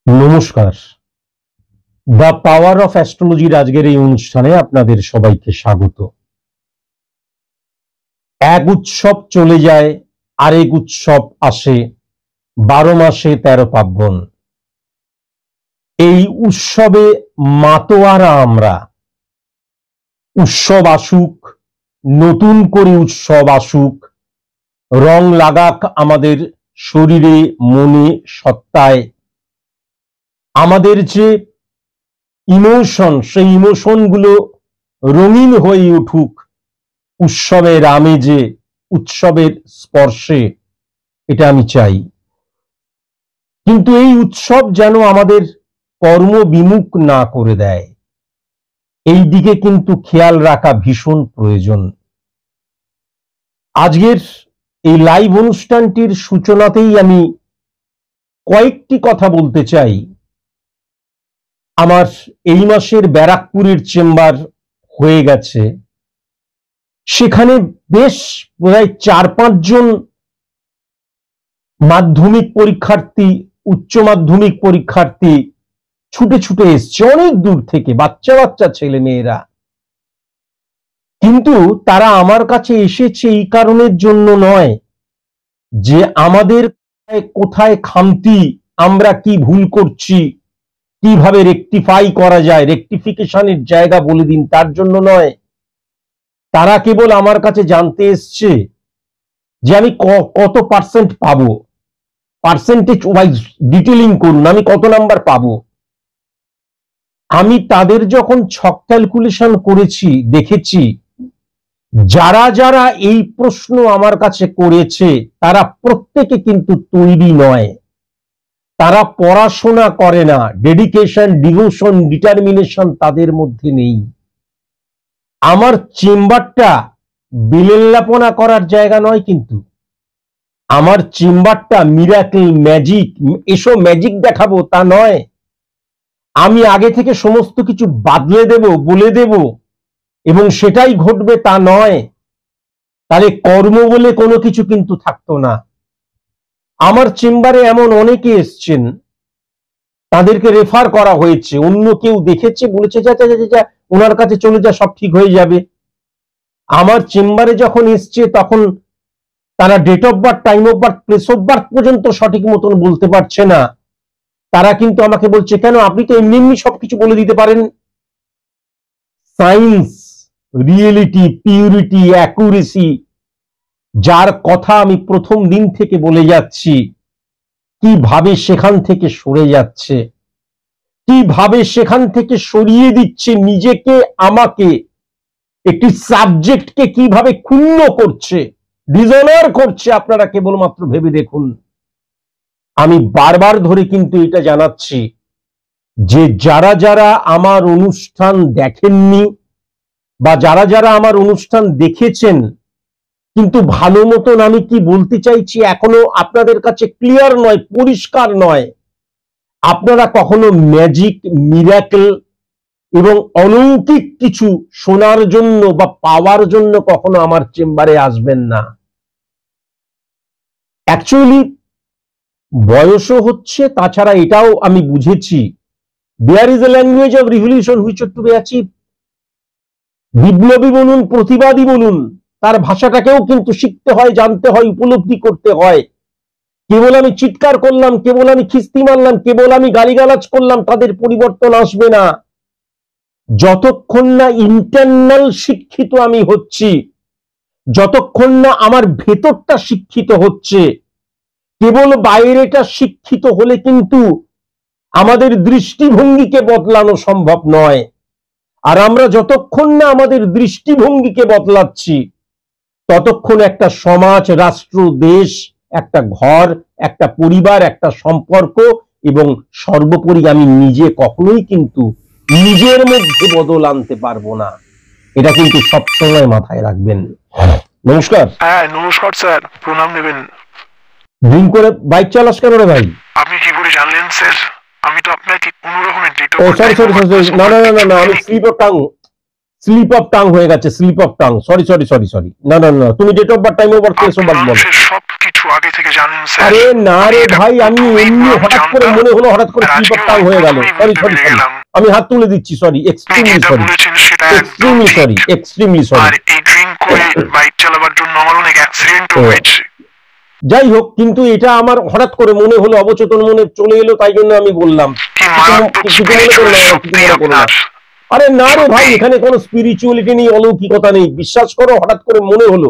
নমস্কার। The power of অ্যাস্ট্রোলজির আজকের এই অনুষ্ঠানে আপনাদের সবাইকে স্বাগত। এক উৎসব চলে যায়, আরেক উৎসব আসে, 12 মাসে 13 পার্বণ। এই উৎসবে মাতোয়ারা আমরা। উৎসব আসুক, নতুন করে উৎসব আসুক, রং লাগাক আমাদের শরীরে, মনে, সত্তায়। আমাদের যে ইমোশন, সেই ইমোশনগুলো রঙিন হয়ে উঠুক উৎসবের আমেজে, উৎসবের স্পর্শে, এটা আমি চাই। কিন্তু এই উৎসব যেন আমাদের কর্মবিমুখ না করে দেয়, এই দিকে কিন্তু খেয়াল রাখা ভীষণ প্রয়োজন। আজকের এই লাইভ অনুষ্ঠানটির সূচনাতেই আমি কয়েকটি কথা বলতে চাই। আমার এই মাসের ব্যারাকপুরের চেম্বার হয়ে গেছে, সেখানে বেশ প্রায় 4-5 জন মাধ্যমিক পরীক্ষার্থী, উচ্চ মাধ্যমিক পরীক্ষার্থী ছুটে ছুটে এসছে অনেক দূর থেকে, বাচ্চা বাচ্চা ছেলে মেয়েরা। কিন্তু তারা আমার কাছে এসেছে এই কারণের জন্য নয় যে আমাদের কোথায় খামতি, আমরা কি ভুল করছি, কিভাবে রেকটিফাই করা যায়, রেকটিফিকেশনের জায়গা বলে দিন, তার জন্য নয়। তারা কেবল আমার কাছে জানতে এসছে যে আমি কত পার্সেন্ট পাবো, পার্সেন্টেজ ওয়াইজ ডিটেলিং করুন, আমি কত নাম্বার পাবো। আমি তাদের যখন ছক ক্যালকুলেশন করেছি, দেখেছি যারা যারা এই প্রশ্ন আমার কাছে করেছে তারা প্রত্যেকে কিন্তু তৈরি নয়, তারা পড়াশোনা করে না, ডেডিকেশন, ডিভোশন, ডিটারমিনেশন তাদের মধ্যে নেই। আমার চেম্বারটা বিলেল্লাপনা করার জায়গা নয়, কিন্তু আমার চেম্বারটা মিরাকেল, ম্যাজিক, এসো ম্যাজিক দেখাবো তা নয়। আমি আগে থেকে সমস্ত কিছু বাদলে দেব, বলে দেব এবং সেটাই ঘটবে তা নয়। তাহলে কর্ম বলে কোনো কিছু কিন্তু থাকতো না। আমার চেম্বারে এমন অনেকে এসছেন, তাদেরকে রেফার করা হয়েছে, অন্য কেউ দেখেছে, বলেছে যা যা যা ওনার কাছে চলে যা, সব ঠিক হয়ে যাবে। আমার চেম্বারে যখন এসছে তখন তারা date of birth, time of birth, place of birth পর্যন্ত সঠিক মতন বলতে পারছে না। তারা কিন্তু আমাকে বলছে, কেন আপনি তো এমনি এমনি সবকিছু বলে দিতে পারেন। সায়েন্স, রিয়েলিটি, পিউরিটি, অ্যাকুরেসি, যার কথা আমি প্রথম দিন থেকে বলে যাচ্ছি, কিভাবে সেখান থেকে সরে যাচ্ছে, কিভাবে সেখান থেকে সরিয়ে দিচ্ছে নিজেকে, আমাকে, একটি সাবজেক্টকে কিভাবে ক্ষুণ্ণ করছে, ডিসঅনার করছে, আপনারা কেবলমাত্র ভেবে দেখুন। আমি বারবার ধরে কিন্তু এটা জানাচ্ছি যে যারা যারা আমার অনুষ্ঠান দেখেননি বা যারা যারা আমার অনুষ্ঠান দেখেছেন কিন্তু ভালো মতন, আমি কি বলতে চাইছি এখনো আপনাদের কাছে ক্লিয়ার নয়, পরিষ্কার নয়, আপনারা কখনো ম্যাজিক, মিরাকেল এবং অলৌকিক কিছু শোনার জন্য বা পাওয়ার জন্য কখনো আমার চেম্বারে আসবেন না। অ্যাকচুয়ালি বয়সও হচ্ছে, তাছাড়া এটাও আমি বুঝেছি, there is a language of revolution which to be achieve. বিপ্লবী বলুন, প্রতিবাদী বলুন, তার ভাষাটাকেও কিন্তু শিখতে হয়, জানতে হয়, উপলব্ধি করতে হয়। কেবল আমি চিৎকার করলাম, কেবল আমি খিস্তি মারলাম, কেবল আমি গালিগালাজ করলাম, তাদের পরিবর্তন আসবে না। যতক্ষণ না ইন্টারনাল শিক্ষিত আমি হচ্ছি, যতক্ষণ না আমার ভেতরটা শিক্ষিত হচ্ছে, কেবল বাইরেটা শিক্ষিত হলে কিন্তু আমাদের দৃষ্টিভঙ্গিকে বদলানো সম্ভব নয়। আর আমরা যতক্ষণ না আমাদের দৃষ্টিভঙ্গিকে বদলাচ্ছি, ততক্ষণ একটা সমাজ, রাষ্ট্র, দেশ, একটা ঘর, একটা পরিবার, একটা সম্পর্ক এবং সর্বোপরি আমি নিজে কখনোই কিন্তু নিজের মধ্যে বদল আনতে পারবো না। এটা কিন্তু সবসময় মাথায় রাখবেন। নমস্কার। হ্যাঁ নমস্কার স্যার, প্রণাম নেবেন। ড্রিঙ্ক করে বাইক চালাস কেন রে ভাই? আপনি কি করে জানলেন স্যার? আমি তো আপনাকে কোনো রকমের ডেট ও সরি সরি সরি, না না না না, আমি slip of tongue, slip of tongue হয়ে গেছে, slip of tongue. Sorry sorry sorry sorry, না না না, তুমি date of birth, time of birth, place of birth বলো। সবকিছু আগে থেকে জানেন স্যার। আরে না রে ভাই, আমি এমনি হঠাৎ করে মনে হলো, হঠাৎ করে স্লিপ অফ টাং হয়ে গেল। সরি সরি সরি, আমি হাত তুলে দিচ্ছি, sorry, extremely sorry, extremely sorry, extremely sorry. আর এই ড্রিঙ্ক করে বাইক চালাবার জন্য আমার অনেক অ্যাক্সিডেন্ট হয়েছে। যাই হোক, কিন্তু এটা আমার হঠাৎ করে মনে হলো, অবচেতন মনে চলে এলো, তাই জন্য আমি বললাম। আরে না রে ভাই, এখানে কোনো স্পিরিচুয়ালিটি নেই, অলৌকিকতা নেই, বিশ্বাস করো, হঠাৎ করে মনে হলো,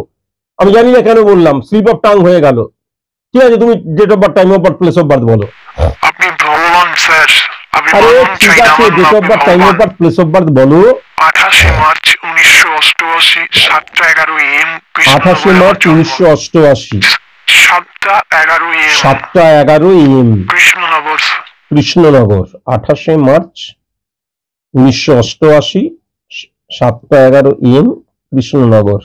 আমি জানি না কেন বললাম, স্লিপ অফ টাং হয়ে গেল। ঠিক আছে, তুমি date of birth, time of birth, place of birth বলো। আপনি ভগবান স্যার। আরে ঠিক আছে, date of birth, time of birth, place of birth বলো। 28 March 1988, 7:11 AM। 28 March 1988, 7:11 AM। 7:11 AM, Krishnanagar. Krishnanagar. 28 March 1988, 7:11 AM, Krishnanagar.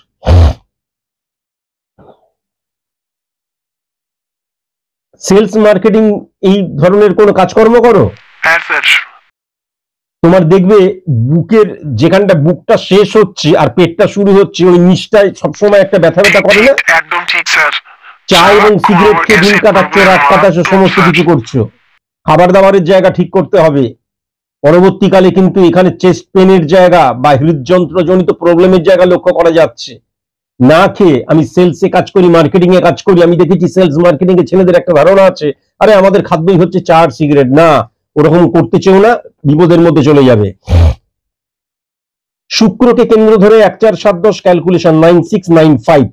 Sales marketing এই ধরনের কোনো কাজকর্ম করো? হ্যাঁ স্যার। তোমার দেখবে বুকের যেখানটা বুকটা শেষ হচ্ছে আর পেটটা শুরু হচ্ছে, ওই নিচটায় সবসময় একটা ব্যথা ব্যথা করে না? একদম ঠিক স্যার। চা এবং সিগারেট খেয়ে দিন কাটাচ্ছ, রাত কাটাচ্ছ, সমস্ত কিছু করছো। খাবার দাবারের জায়গা ঠিক করতে হবে। পরবর্তীকালে কিন্তু এখানে চেস্ট পেনের জায়গা বা হৃদযন্ত্রজনিত প্রবলেমের জায়গা লক্ষ্য করা যাচ্ছে। না খেয়ে, আমি সেলসে কাজ করি, মার্কেটিং এ কাজ করি, আমি দেখেছি সেলস মার্কেটিং এ ছেলেদের একটা ধারণা আছে, আরে আমাদের খাদ্যই হচ্ছে চা আর সিগারেট। না, ওরকম করতে চেও না, বিপদের মধ্যে চলে যাবে। শুক্রকে কেন্দ্র ধরে 1 4 7 10 ক্যালকুলেশন 9695।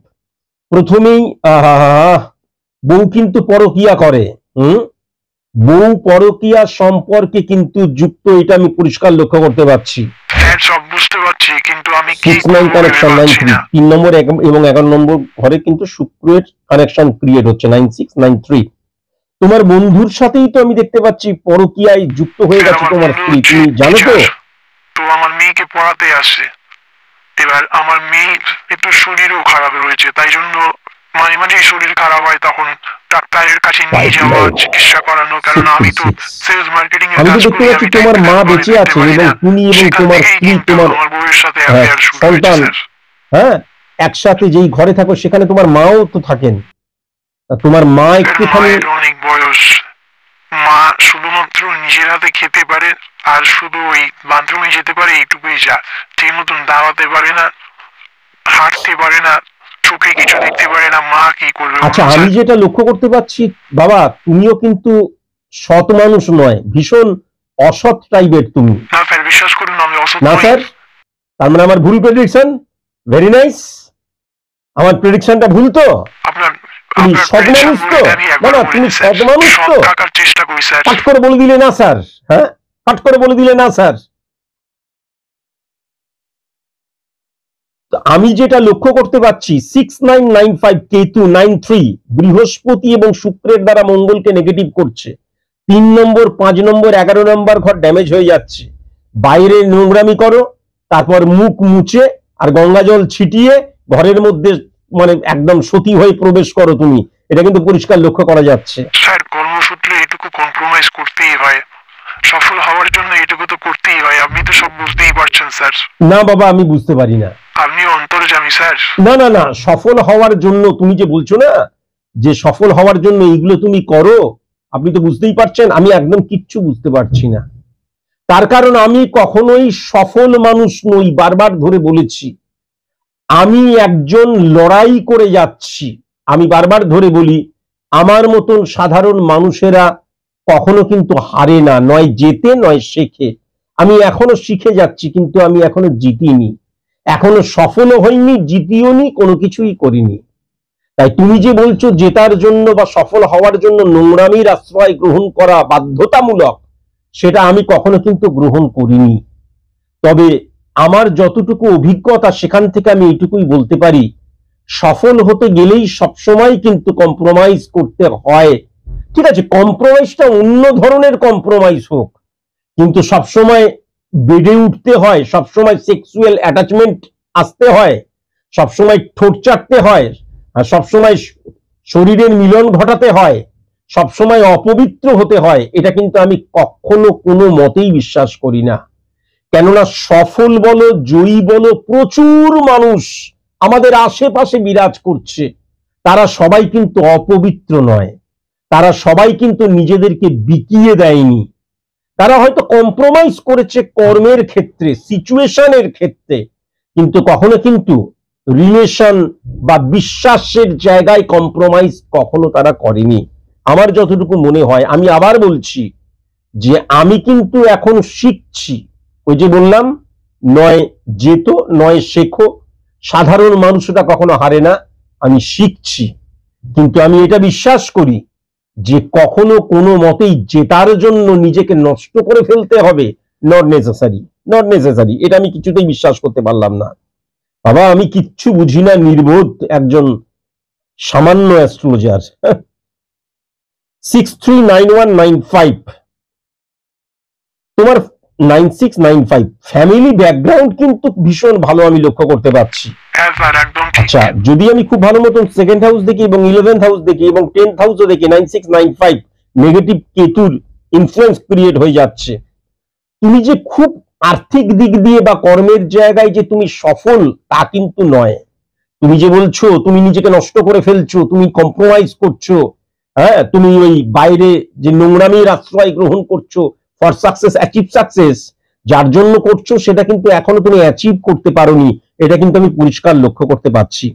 প্রথমেই বউ কিন্তু পরকিয়া করে। বউ পরকিয়া সম্পর্কে কিন্তু যুক্ত, এটা আমি পরিষ্কার লক্ষ্য করতে পারছি। হ্যাঁ সব বুঝতে পারছি, কিন্তু আমি 6-9 কানেকশন 9-3, 3 নম্বর এবং 11 নম্বর ঘরে কিন্তু শুক্রের কানেকশন ক্রিয়েট হচ্ছে 9693। তোমার বন্ধুর সাথেই তো আমি দেখতে পাচ্ছি পরকিয়ায় যুক্ত হয়ে গেছে তোমার স্ত্রী, তুমি জানো তো? তো আমার মেয়েকে পড়াতে আসে, এবার আমার মেয়ের একটু শরীরও খারাপ রয়েছে, তাই জন্য মাঝে মাঝে শরীর খারাপ হয়, তখন ডাক্তারের কাছে নিয়ে যাওয়া, চিকিৎসা করানো। কারণ আমি তো সেলস মার্কেটিং এর কাজ করি, আমি তোমার মা বেঁচে আছে এবং তুমি এবং তোমার স্ত্রী, তোমার বউয়ের সাথে অ্যাফেয়ার শুরু হয়েছে সন্তান, হ্যাঁ, একসাথে যেই ঘরে থাকো সেখানে তোমার মাও তো থাকেন। তোমার মা একটুখানি অনেক বয়স, মা শুধুমাত্র নিজের হাতে খেতে পারে আর শুধু ওই বাথরুমে যেতে পারে, এইটুকুই যা। ঠিক মতন দাঁড়াতে পারে না, হাঁটতে পারে না, চোখে কিছু দেখতে পারে না, মা কি করবে? আচ্ছা, আমি যেটা লক্ষ্য করতে পারছি বাবা, তুমিও কিন্তু সৎ মানুষ নয়, ভীষণ অসৎ টাইপের তুমি। না স্যার, বিশ্বাস করুন আমি অসৎ না স্যার, তার মানে আমার ভুল প্রেডিকশন? ভেরি নাইস, আমার প্রেডিকশনটা ভুল তো? তুমি সৎ মানুষ তো? না না, তুমি সৎ মানুষ তো? চেষ্টা করি স্যার। কাট করে বলে দিলে না স্যার? হ্যাঁ, কাট করে বলে দিলে না স্যার? আমি যেটা লক্ষ্য করতে পারছি, 6995 কেতু 93 বৃহস্পতি এবং শুক্রের দ্বারা মঙ্গলকে নেগেটিভ করছে। 3 নম্বর, 5 নম্বর, 11 নম্বর ঘর ড্যামেজ হয়ে যাচ্ছে। বাইরে নোংরামি করো, তারপর মুখ মুছে আর গঙ্গা জল ছিটিয়ে ঘরের মধ্যে মানে একদম সতী হয়ে প্রবেশ করো তুমি, এটা কিন্তু পরিষ্কার লক্ষ্য করা যাচ্ছে। স্যার কর্মসূত্রে এটুকু কম্প্রোমাইজ করতেই হয়, সফল হওয়ার জন্য এটুকু তো করতেই হয়, আপনি তো সব বুঝতেই পারছেন স্যার। না বাবা, আমি বুঝতে পারি না। আপনি অন্তর্যামী স্যার। না না না, সফল হওয়ার জন্য তুমি যে বলছো না, যে সফল হওয়ার জন্য এইগুলো তুমি করো, আপনি তো বুঝতেই পারছেন আমি একদম কিচ্ছু বুঝতে পারছি না। তার কারণ আমি কখনোই সফল মানুষ নই, বারবার ধরে বলেছি। আমি একজন লড়াই করে যাচ্ছি। আমি বারবার ধরে বলি, আমার মতন সাধারণ মানুষেরা কখনো কিন্তু হারে না, নয় জেতে নয় শেখে। আমি এখনো শিখে যাচ্ছি, কিন্তু আমি এখনো জিতিনি, এখনো সফলও হইনি, জিতিওনি, কোনো কিছুই করিনি। তাই তুমি যে বলছো জেতার জন্য বা সফল হওয়ার জন্য নোংরামির আশ্রয় গ্রহণ করা বাধ্যতামূলক, সেটা আমি কখনো কিন্তু গ্রহণ করিনি। তবে আমার যতটুকু অভিজ্ঞতা, সেখান থেকে আমি এইটুকুই বলতে পারি, সফল হতে গেলেই সবসময় কিন্তু কম্প্রোমাইজ করতে হয়। ঠিক আছে, কম্প্রোমাইজটা অন্য ধরনের কম্প্রোমাইজ হোক, কিন্তু সবসময় বেড়ে উঠতে হয়, সবসময় সেক্সুয়াল অ্যাটাচমেন্ট আসতে হয়, সবসময় ঠোঁট চাটতে হয়, আর সবসময় শরীরের মিলন ঘটাতে হয়, সবসময় অপবিত্র হতে হয়, এটা কিন্তু আমি কখনো কোনো মতেই বিশ্বাস করি না। কেননা সফল বলো, জয়ী বলো, প্রচুর মানুষ আমাদের আশেপাশে বিরাজ করছে। তারা সবাই কিন্তু অপবিত্র নয়, তারা সবাই কিন্তু নিজেদেরকে বিকিয়ে দেয়নি। তারা হয়তো কম্প্রোমাইজ করেছে কর্মের ক্ষেত্রে, সিচুয়েশনের ক্ষেত্রে, কিন্তু কখনো কিন্তু রিলেশন বা বিশ্বাসের জায়গায় কম্প্রোমাইজ কখনো তারা করেনি। আমার যতটুকু মনে হয়, আমি আবার বলছি যে আমি কিন্তু এখন শিখছি। ওই যে বললাম, নয় যেতো নয় শেখো, সাধারণ মানুষটা কখনো হারে না। আমি শিখছি, কিন্তু আমি এটা বিশ্বাস করি যে কখনো কোনো মতেই জেতার জন্য নিজেকে নষ্ট করে ফেলতে হবে, নট নেসেসারি। এটা আমি কিছুতেই বিশ্বাস করতে পারলাম না। বাবা, আমি কিচ্ছু বুঝি না, নির্বোধ একজন সামান্য অ্যাস্ট্রোলজার। 639195 তোমার 9695 ফ্যামিলি ব্যাকগ্রাউন্ড কিন্তু ভীষণ ভালো আমি লক্ষ্য করতে পারছি। আচ্ছা, যদি আমি খুব ভালো মতন সেকেন্ড হাউস দেখি এবং 11th হাউস দেখি এবং 10th হাউসও দেখি, 9695 নেগেটিভ কেতুর ইনফ্লুয়েন্স ক্রিয়েট হয়ে যাচ্ছে। তুমি যে খুব আর্থিক দিক দিয়ে বা কর্মের জায়গায় যে তুমি সফল, তা কিন্তু নয়। তুমি যে বলছো তুমি নিজেকে নষ্ট করে ফেলছো, তুমি কম্প্রোমাইজ করছো, হ্যাঁ, তুমি ওই বাইরে যে নোংরামির আশ্রয় গ্রহণ করছো ফর সাকসেস, অ্যাচিভ সাকসেস, যার জন্য করছো সেটা কিন্তু এখনো তুমি অ্যাচিভ করতে পারোনি। এটা কিন্তু আমি পরিষ্কার লক্ষ্য করতে পারছি।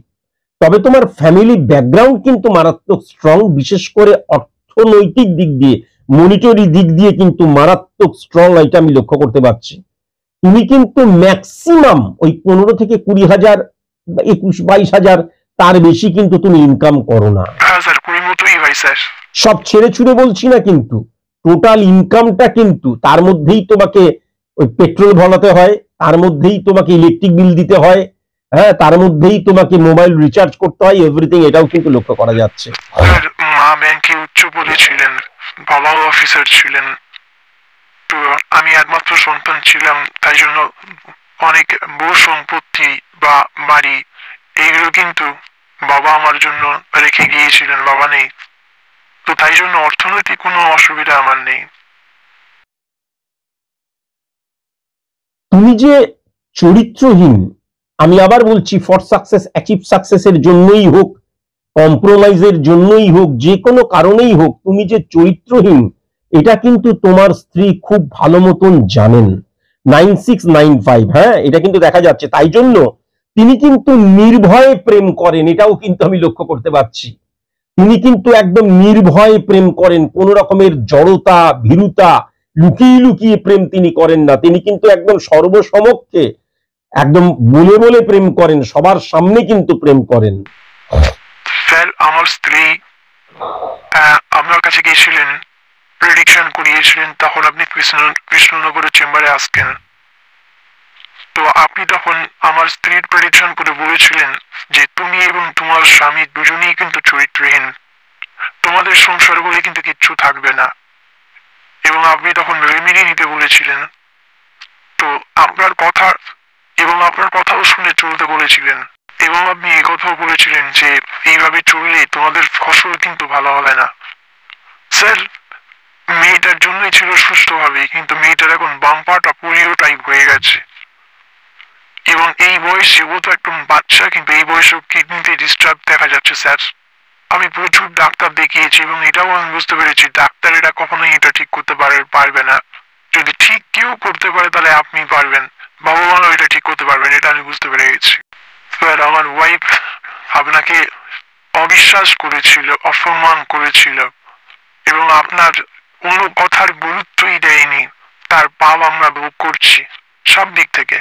তবে তোমার ফ্যামিলি ব্যাকগ্রাউন্ড কিন্তু মারাত্মক স্ট্রং, বিশেষ করে অর্থনৈতিক দিক দিয়ে, মনিটরি দিক দিয়ে কিন্তু মারাত্মক স্ট্রং, এটা আমি লক্ষ্য করতে পারছি। তুমি কিন্তু ম্যাক্সিমাম ওই 15 থেকে 20,000, 21-22,000, তার বেশি কিন্তু তুমি ইনকাম করো না। সব ছেড়ে ছুড়ে বলছি না, কিন্তু টোটাল ইনকামটা কিন্তু তার মধ্যেই তোমাকে ওই পেট্রোল ভরাতে হয়, তার মধ্যেই তোমাকে ইলেকট্রিক বিল দিতে হয়, হ্যাঁ, তার মধ্যেই তোমাকে মোবাইল রিচার্জ করতে হয়, এভরিথিং, এটাও কিন্তু লক্ষ্য করা যাচ্ছে। মা ব্যাংকে উচ্চ পদে ছিলেন, বাবাও অফিসার ছিলেন, তো আমি একমাত্র সন্তান ছিলাম, তাই জন্য অনেক বউ সম্পত্তি বা বাড়ি এইগুলো কিন্তু বাবা আমার জন্য রেখে গিয়েছিলেন, বাবা নেই, তো তাই জন্য অর্থনৈতিক কোনো অসুবিধা আমার নেই। তুমি যে চরিত্রহীন, আমি আবার বলছি, ফর সাকসেস, অ্যাচিভ সাকসেসের জন্যই হোক, কম্প্রোমাইজের জন্যই হোক, যে কোনো কারণেই হোক, তুমি যে চরিত্রহীন, এটা কিন্তু তোমার স্ত্রী খুব ভালো মতন জানেন। 9695, হ্যাঁ, এটা কিন্তু দেখা যাচ্ছে। তাই জন্য তিনি কিন্তু নির্ভয়ে প্রেম করেন, এটাও কিন্তু আমি লক্ষ্য করতে পারছি। তিনি কিন্তু একদম নির্ভয়ে প্রেম করেন, কোন রকমের জড়তা, ভীরুতা, লুকিয়ে লুকিয়ে প্রেম তিনি করেন না। তিনি কিন্তু একদম সর্বসমক্ষে একদম বলে বলে প্রেম করেন, সবার সামনে কিন্তু প্রেম করেন। স্যার, আমার স্ত্রী আপনার কাছে গিয়েছিলেন, প্রেডিকশন করিয়েছিলেন, তখন আপনি কৃষ্ণনগরের চেম্বারে আসতেন, তো আপনি তখন আমার স্ত্রীর প্রেডিকশন করে বলেছিলেন যে তুমি এবং তোমার স্বামী দুজনেই কিন্তু চরিত্রহীন, তোমাদের সংসার বলে কিন্তু কিচ্ছু থাকবে না, এবং আপনি তখন রেমেডি নিতে বলেছিলেন। তো আপনার কথা এবং আপনার কথাও শুনে চলতে বলেছিলেন, এবং আপনি এই কথাও বলেছিলেন যে এইভাবে চললে তোমাদের ফসল কিন্তু ভালো হবে না। স্যার, মেয়েটার জন্যই ছিল সুস্থভাবে, কিন্তু মেয়েটার এখন বাম্পারটা পোলিও টাইপ হয়ে গেছে, এবং এই বয়সে, ও তো একদম বাচ্চা, কিন্তু এই বয়সে কিডনিতে ডিস্টার্ব দেখা যাচ্ছে। স্যার, আমি প্রচুর ডাক্তার দেখিয়েছি এবং এটাও আমি বুঝতে পেরেছি ডাক্তারেরা কখনোই এটা ঠিক করতে পারবে না। যদি ঠিক কেউ করতে পারে তাহলে আপনি পারবেন, বাবা মাও এটা ঠিক করতে পারবেন, এটা আমি বুঝতে পেরে গেছি। স্যার, আমার ওয়াইফ আপনাকে অবিশ্বাস করেছিল, অসম্মান করেছিল, এবং আপনার কোনো কথার গুরুত্বই দেয়নি, তার পাপ আমরা ভোগ করছি সব দিক থেকে।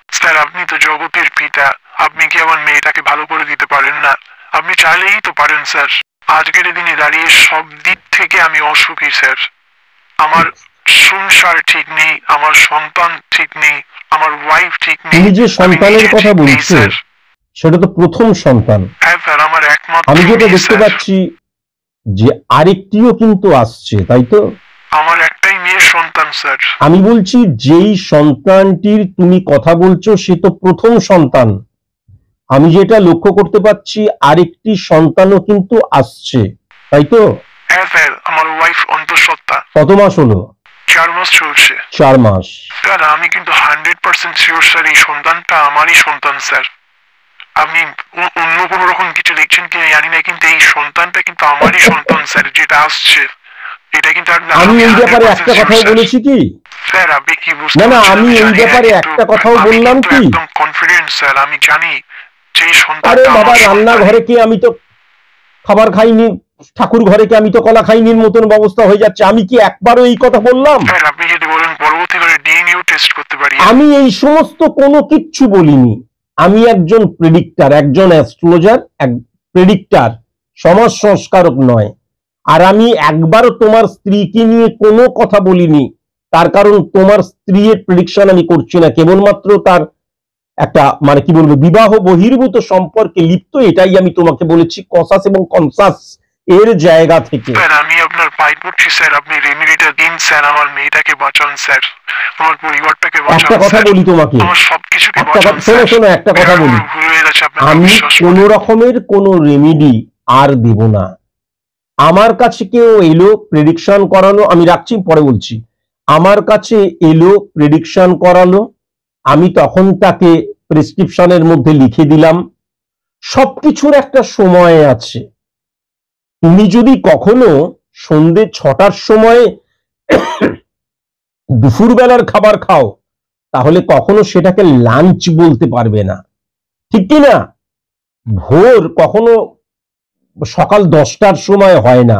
স্যার, আপনি তো জগতের পিতা, আপনি কি আমার মেয়েটাকে ভালো করে দিতে পারেন না? আপনি চাইলেই তো পারেন স্যার। আজকের দিনে দাঁড়িয়ে সব দিক থেকে আমি অসুখী স্যার। আমার সংসার ঠিক নেই, আমার সন্তান ঠিক নেই, আমার ওয়াইফ ঠিক নেই। তুমি যে সন্তানের কথা বলছো সেটা তো প্রথম সন্তান। হ্যাঁ স্যার, আমার একমাত্র। আমি যেটা দেখতে পাচ্ছি যে আরেকটিও কিন্তু আসছে, তাই তো? আমার একটাই মেয়ের সন্তান স্যার। আমি বলছি যেই সন্তানটির তুমি কথা বলছো সে তো প্রথম সন্তান। আমি যেটা লক্ষ্য করতে পাচ্ছি আরেকটি সন্তানও কিন্তু আসছে, তাই তো? হ্যাঁ স্যার, আমার ওয়াইফ অন্তঃসত্ত্বা। কত মাস হলো? 4 মাস চলছে। 4 মাস। স্যার, আমি কিন্তু 100% শিওর স্যার এই সন্তানটা আমারই সন্তান স্যার। আপনি অন্য কোনো রকম কিছু লিখছেন কি জানি না, কিন্তু এই সন্তানটা কিন্তু আমারই সন্তান স্যার, যেটা আসছে এটা কিন্তু আমি এই ব্যাপারে একটা কথাও বলেছি কি স্যার? আপনি কি বুঝতে না না পারছেন? আমি এই ব্যাপারে একটা কথাও বললাম কি? একদম কনফিডেন্ট স্যার, আমি জানি যে এই আরে সন্তানটা বাবা, আমার রান্নাঘরে কি আমি তো খাবার খাইনি, ঠাকুর ঘরে কি আমি তো কলা খাইনির মতন ব্যবস্থা হয়ে যাচ্ছে। আমি কি একবারও এই কথা বললাম? স্যার আপনি যদি বলেন পরবর্তীকালে ডিএনএ টেস্ট করতে পারি। আমি এই সমস্ত কোনো কিচ্ছু বলিনি। আমি একজন প্রেডিক্টর, একজন অ্যাস্ট্রোলজার, এক প্রেডিক্টর, সমাজ সংস্কারক নয়। আর আমি একবারও তোমার স্ত্রীকে নিয়ে কোনো কথা বলিনি, তার কারণ তোমার স্ত্রীর প্রেডিকশন আমি করছি না, কেবলমাত্র তার একটা মানে কি বলবো বিবাহ বহির্ভূত সম্পর্কে লিপ্ত, এটাই আমি তোমাকে বলেছি কসাস এবং কনসাস এর জায়গা থেকে। স্যার আমি আপনার পাই পড়ছি স্যার, আপনি রেমেডিটা দিন স্যার, আমার মেয়েটাকে বাঁচান স্যার, আমার পরিবারটাকে বাঁচান। একটা কথা বলি তোমাকে, আমার সবকিছুকে একটা বাঁচান শোনো স্যার। শোনো একটা কথা বলি, ভুল হয়ে গেছে, আপনাকে আমি বিশ্বাস করি। কোন রকমের কোন রেমেডি আর দেব না। আমার কাছে কেউ এলো প্রেডিকশন করালো, আমি রাখছি পরে বলছি, আমার কাছে এলো প্রেডিকশন করালো, আমি তখন তাকে প্রেসক্রিপশনের মধ্যে লিখে দিলাম। সবকিছুর একটা সময় আছে। তুমি যদি কখনো সন্ধ্যে 6টার সময় দুপুরবেলার খাবার খাও, তাহলে কখনো সেটাকে লাঞ্চ বলতে পারবে না, ঠিক কি না? ভোর কখনো সকাল 10টার সময় হয় না।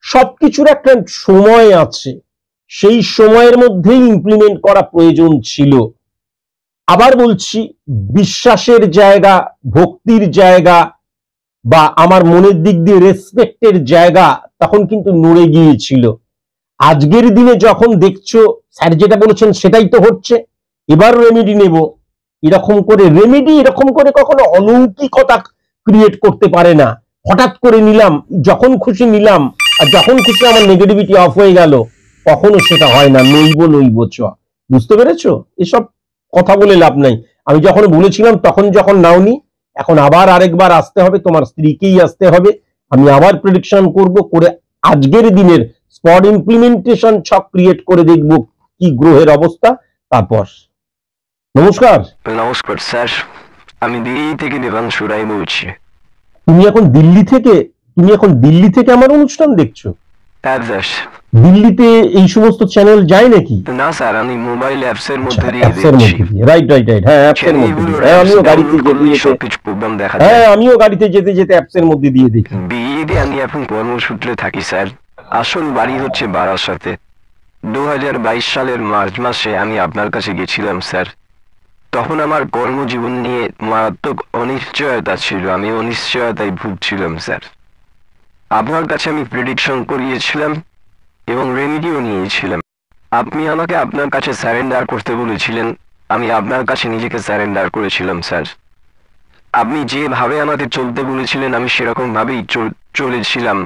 সবকিছুর একটা সময় আছে, সেই সময়ের মধ্যেই ইমপ্লিমেন্ট করা প্রয়োজন ছিল। আবার বলছি, বিশ্বাসের জায়গা, ভক্তির জায়গা বা আমার মনের দিক দিয়ে রেসপেক্টের জায়গা তখন কিন্তু নড়ে গিয়েছিল। আজকের দিনে যখন দেখছো স্যার যেটা বলেছেন সেটাই তো হচ্ছে, এবার রেমেডি নেব, এরকম করে রেমেডি এরকম করে কখনো অলৌকিকতা ক্রিয়েট করতে পারে না। হঠাৎ করে নিলাম, যখন খুশি নিলাম, আর যখন খুশি আমার নেগেটিভিটি অফ হয়ে গেল, কখনো সেটা হয় না। নইব নইব চ, বুঝতে পেরেছো? এসব কথা বলে লাভ নাই। আমি যখন বলেছিলাম তখন যখন নাওনি, এখন আবার আরেকবার আসতে হবে, তোমার স্ত্রীকেই আসতে হবে। আমি আবার প্রেডিকশন করব, করে আজকের দিনের স্পট ইমপ্লিমেন্টেশন ছক ক্রিয়েট করে দেখব কি গ্রহের অবস্থা। তারপর নমস্কার। নমস্কার স্যার, আমি দিল্লি থেকে দেবাংশু রায় বলছি। তুমি এখন দিল্লি থেকে আমার অনুষ্ঠান দেখছো? হ্যাঁ স্যার। দিল্লিতে এই সমস্ত চ্যানেল যায় নাকি? না স্যার, আমি মোবাইল অ্যাপস এর মধ্যে দিয়ে অ্যাপসের দেখছি। মধ্যে দিয়ে, রাইট রাইট রাইট, হ্যাঁ অ্যাপসের মধ্যে দিয়ে। হ্যাঁ আমিও গাড়িতে যেতে সব কিছু প্রোগ্রাম দেখা যায়। হ্যাঁ আমিও গাড়িতে যেতে যেতে অ্যাপসের মধ্যে দিয়ে দেখি। বিয়েতে আমি এখন কর্মসূত্রে থাকি স্যার, আসল বাড়ি হচ্ছে বারাসাতে। 2022 সালের মার্চ মাসে আমি আপনার কাছে গেছিলাম স্যার। তখন আমার কর্মজীবন নিয়ে মারাত্মক অনিশ্চয়তা ছিল, আমি অনিশ্চয়তায় ভুগছিলাম স্যার। আপনার কাছে আমি প্রেডিকশন করিয়েছিলাম এবং রেমেডিও নিয়েছিলাম। আপনি আমাকে আপনার কাছে স্যারেন্ডার করতে বলেছিলেন, আমি আপনার কাছে নিজেকে স্যারেন্ডার করেছিলাম স্যার। আপনি যেভাবে আমাকে চলতে বলেছিলেন আমি সেরকম ভাবেই চলেছিলাম।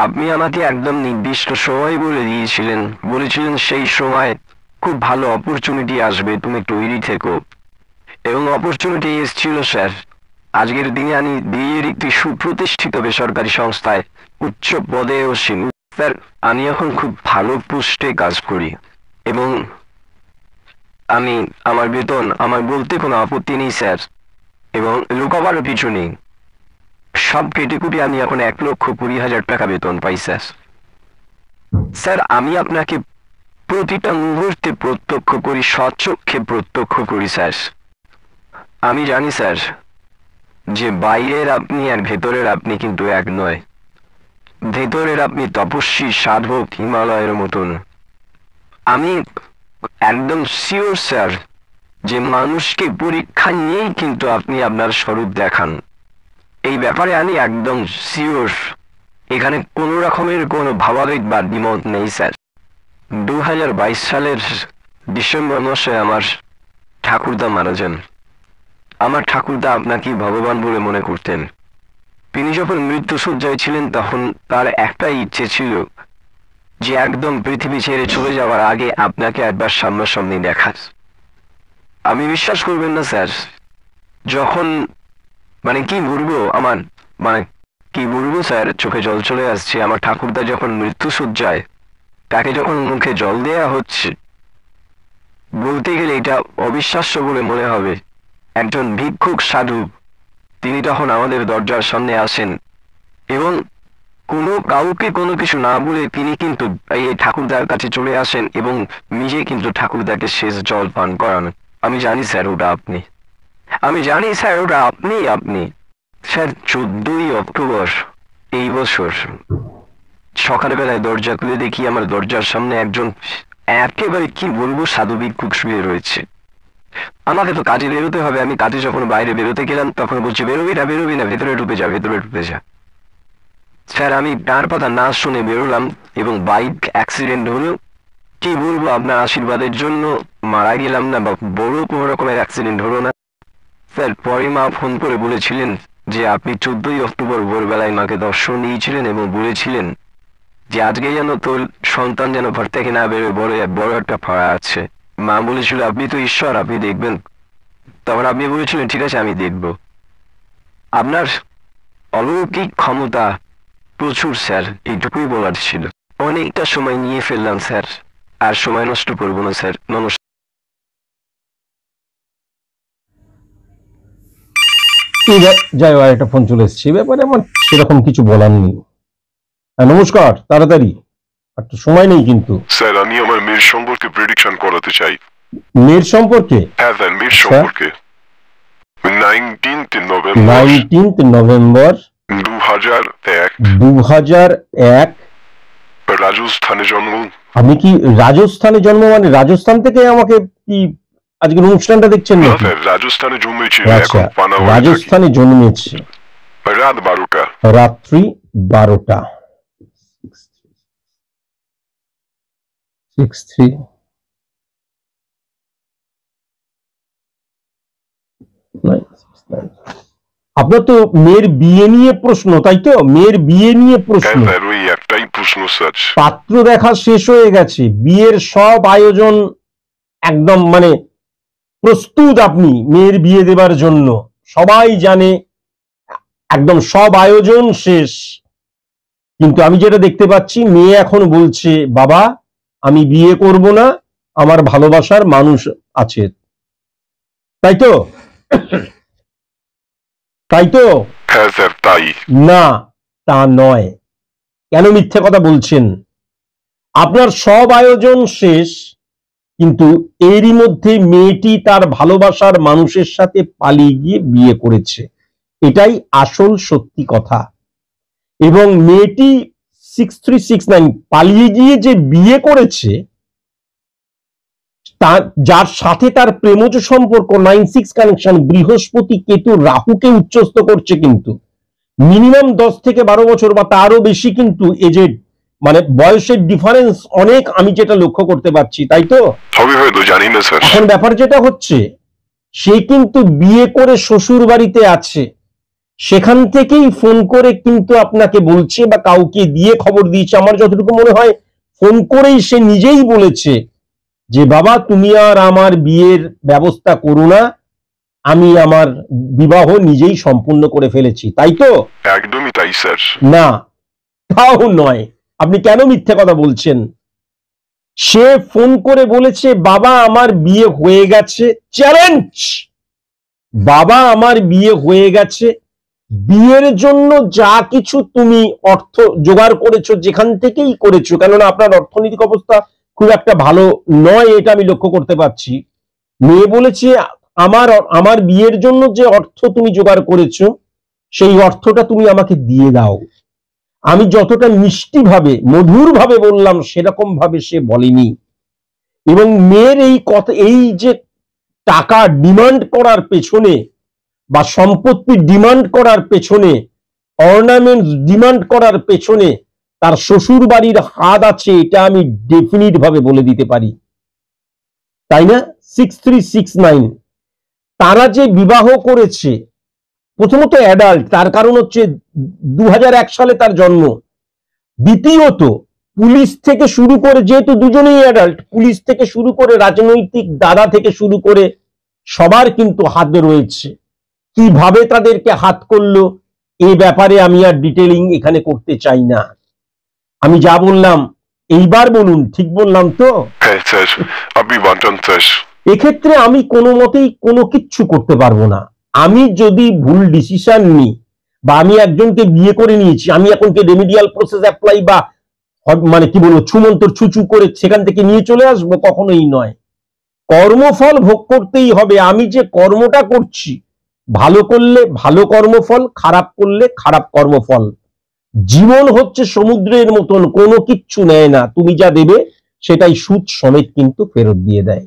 আপনি আমাকে একদম নির্দিষ্ট সময় বলে দিয়েছিলেন, বলেছিলেন সেই সময় খুব ভালো অপরচুনিটি আসবে, তুমি তৈরি থেকো। এবং অপরচুনিটি এসেছিল স্যার। আজকের দিনে আমি বিয়ের একটি সুপ্রতিষ্ঠিত বেসরকারি সংস্থায় উচ্চ পদে আছি স্যার। আমি এখন খুব ভালো পোস্টে কাজ করি এবং আমি আমার বেতন আমার বলতে কোনো আপত্তি নেই স্যার, এবং লুকাবারও কিছু নেই। সব কেটে কুটে আমি এখন 1,20,000 টাকা বেতন পাই স্যার। স্যার আমি আপনাকে প্রতিটা মুহূর্তে প্রত্যক্ষ করি, স্বচক্ষে প্রত্যক্ষ করি স্যার। আমি জানি স্যার যে বাইরের আপনি আর ভেতরের আপনি কিন্তু এক নয়। ভেতরের আপনি তপস্বী সাধক হিমালয়ের মতন। আমি একদম শিওর স্যার যে মানুষকে পরীক্ষা নিয়েই কিন্তু আপনি আপনার স্বরূপ দেখান, এই ব্যাপারে আমি একদম শিওর। এখানে কোনো রকমের কোনো ভাবাবেগ বা দ্বিমত নেই স্যার। 2022 সালের ডিসেম্বর মাসে আমার ঠাকুরদা মারা যান। আমার ঠাকুরদা আপনাকে ভগবান বলে মনে করতেন। তিনি যখন মৃত্যুশয্যায় ছিলেন তখন তার একটাই ইচ্ছে ছিল যে একদম পৃথিবী ছেড়ে চলে যাওয়ার আগে আপনাকে একবার সামনাসামনি দেখার। আমি বিশ্বাস করবেন না স্যার, যখন কি বলবো স্যার, চোখে জল চলে আসছে। আমার ঠাকুরদা যখন মৃত্যুশয্যায়, তাকে যখন মুখে জল দেয়া হচ্ছে, বলতে গেলে এটা অবিশ্বাস্য বলে মনে হবে। একজন ভিক্ষুক সাধু তিনি তখন আমাদের দরজার সামনে আসেন এবং কোনো কাউকে কোনো কিছু না বলে তিনি কিন্তু এই ঠাকুরদার কাছে চলে আসেন এবং নিজে কিন্তু ঠাকুরদাকে শেষ জল পান করান। আমি জানি স্যার ওটা আপনি, আমি জানি স্যার ওটা আপনি স্যার 14ই অক্টোবর এই বছর সকালবেলায় দরজা খুলে দেখি আমার দরজার সামনে একজন একেবারে কি বলবো সাধু ভিক্ষুক শুয়ে রয়েছে। আমাকে তো কাজে বেরোতে হবে, আমি কাজে যখন বাইরে বেরোতে গেলাম তখন বলছি বেরোবি না, ভেতরে ঢুকে যা। স্যার আমি ডার পাতা না শুনে বেরোলাম এবং বাইক অ্যাক্সিডেন্ট হলো। কি বলবো, আপনার আশীর্বাদের জন্য মারা গেলাম না বা বড় কোনো রকমের অ্যাক্সিডেন্ট হলো না। স্যার পরে মা ফোন করে বলেছিলেন যে আপনি 14ই অক্টোবর ভোরবেলায় মাকে দর্শন দিয়েছিলেন এবং বলেছিলেন যে আজকে যেন তোর সন্তান যেন ঘর থেকে না বেরোয়, বড় একটা ফাড়া আছে। মা বলেছিল আপনি তো ঈশ্বর, আপনি দেখবেন। তখন আপনি বলেছিলেন ঠিক আছে আমি দেখব। আপনার অলৌকিক ক্ষমতা প্রচুর স্যার, এইটুকুই বলার ছিল। অনেকটা সময় নিয়ে ফেললাম স্যার, আর সময় নষ্ট করবো না স্যার। নমস্কার। যাই হোক, একটা ফোন চলে এসছে, ব্যাপারে আমার সেরকম কিছু বলার নেই। নমস্কার, তাড়াতাড়ি, একটা সময় নেই কিন্তু। স্যার আমি আমার মেয়ের সম্পর্কে প্রেডিকশন করাতে চাই। মেয়ের সম্পর্কে? হ্যাঁ স্যার, মেয়ের সম্পর্কে। 19th নভেম্বর 2001 রাজস্থানে জন্ম। আমি কি রাজস্থানে জন্ম? মানে রাজস্থান থেকে আমাকে কি আজকের অনুষ্ঠানটা দেখছেন না স্যার? রাজস্থানে জন্মেছিল, আচ্ছা, এখন পানাওয়ায় রাজস্থানে জন্মেছে। রাত 12টা, রাত্রি 12টা। 63 আপনার তো মেয়ের বিয়ে নিয়ে প্রশ্ন, তাই তো? মেয়ের বিয়ে নিয়ে প্রশ্ন। স্যার ওই একটাই প্রশ্ন স্যার। পাত্র দেখা শেষ হয়ে গেছে, বিয়ের সব আয়োজন একদম মানে প্রস্তুত আপনি মেয়ের বিয়ে দেবার জন্য, সবাই জানে একদম সব আয়োজন শেষ। কিন্তু আমি যেটা দেখতে পাচ্ছি, মেয়ে এখন বলছে বাবা আমি বিয়ে করব না, আমার ভালোবাসার মানুষ আছে, তাই তো? তাই তো? হ্যাঁ স্যার তাই। না তা নয়। কেন মিথ্যে কথা বলছেন? আপনার সব আয়োজন শেষ, কিন্তু এরই মধ্যে মেয়েটি তার ভালোবাসার মানুষের সাথে পালিয়ে গিয়ে বিয়ে করেছে, এটাই আসল সত্যি কথা। এবং মেয়েটি 6369 পালিয়ে গিয়ে যে বিয়ে করেছে, যার সাথে তার প্রেমজ সম্পর্ক 96 কানেকশন, বৃহস্পতি কেতু রাহুকে উচ্চস্থ করছে, কিন্তু মিনিমাম 10 থেকে 12 বছর বা তারও বেশি কিন্তু এজেড, মানে বয়সের ডিফারেন্স অনেক, আমি যেটা লক্ষ্য করতে পারছি, তাই তো? জানি না স্যার। এখন ব্যাপার যেটা হচ্ছে, সে কিন্তু বিয়ে করে শ্বশুর বাড়িতে আছে, সেখান থেকেই ফোন করে কিন্তু আপনাকে বলছে বা কাউকে দিয়ে খবর দিয়েছে, আমার যতটুকু মনে হয় ফোন করেই সে নিজেই বলেছে যে বাবা তুমি আর আমার বিয়ের ব্যবস্থা করো না, আমি আমার বিবাহ নিজেই সম্পূর্ণ করে ফেলেছি, তাই তো? একদমই তাই স্যার। না তাও নয়, আপনি কেন মিথ্যে কথা বলছেন? সে ফোন করে বলেছে বাবা আমার বিয়ে হয়ে গেছে, চ্যালেঞ্জ, বাবা আমার বিয়ে হয়ে গেছে, বিয়ের জন্য যা কিছু তুমি অর্থ জোগাড় করেছো যেখান থেকেই করেছো, কেননা আপনার অর্থনৈতিক অবস্থা খুব একটা ভালো নয়, এটা আমি লক্ষ্য করতে পারছি। মেয়ে বলেছে আমার বিয়ের জন্য যে অর্থ তুমি জোগাড় করেছো সেই অর্থটা তুমি আমাকে দিয়ে দাও। আমি যতটা মিষ্টিভাবে মধুরভাবে বললাম সেরকম ভাবে সে বলেনি। এবং মেয়ের এই কথা, এই যে টাকা ডিমান্ড করার পেছনে বা সম্পত্তি ডিমান্ড করার পেছনে, অর্নামেন্টস ডিমান্ড করার পেছনে তার শ্বশুর বাড়ির হাত আছে, এটা আমি ডেফিনিট ভাবে বলে দিতে পারি, তাই না? 6369 তারা যে বিবাহ করেছে, প্রথমত অ্যাডাল্ট, তার কারণ হচ্ছে 2001 সালে তার জন্ম। দ্বিতীয়ত পুলিশ থেকে শুরু করে, যেহেতু দুজনেই অ্যাডাল্ট, পুলিশ থেকে শুরু করে রাজনৈতিক দাদা থেকে শুরু করে সবার কিন্তু হাত রয়েছে। কিভাবে তাদেরকে হাত করলো এ ব্যাপারে আমি আর ডিটেইলিং এখানে করতে চাই না। আমি যা বললাম এইবার বলুন ঠিক বললাম তো? হ্যাঁ স্যার, আপনি বাঁচান স্যার। এক্ষেত্রে আমি কোনো মতেই কোনো কিচ্ছু করতে পারবো না। আমি যদি ভুল ডিসিশন নিই বা আমি একজনকে বিয়ে করে নিয়েছি, আমি এখন কি রেমিডিয়াল প্রসেস অ্যাপ্লাই বা মানে কি বলবো ছুমন্তর ছুচু করে সেখান থেকে নিয়ে চলে আসবো? কখনোই নয়। কর্মফল ভোগ করতেই হবে। আমি যে কর্মটা করছি, ভালো করলে ভালো কর্মফল, খারাপ করলে খারাপ কর্মফল। জীবন হচ্ছে সমুদ্রের মতন, কোনো কিচ্ছু নেয় না, তুমি যা দেবে সেটাই সুদ সমেত কিন্তু ফেরত দিয়ে দেয়।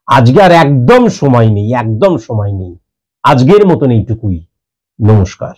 আজকে আর একদম সময় নেই, একদম সময় নেই। আজকের মতন এইটুকুই। নমস্কার।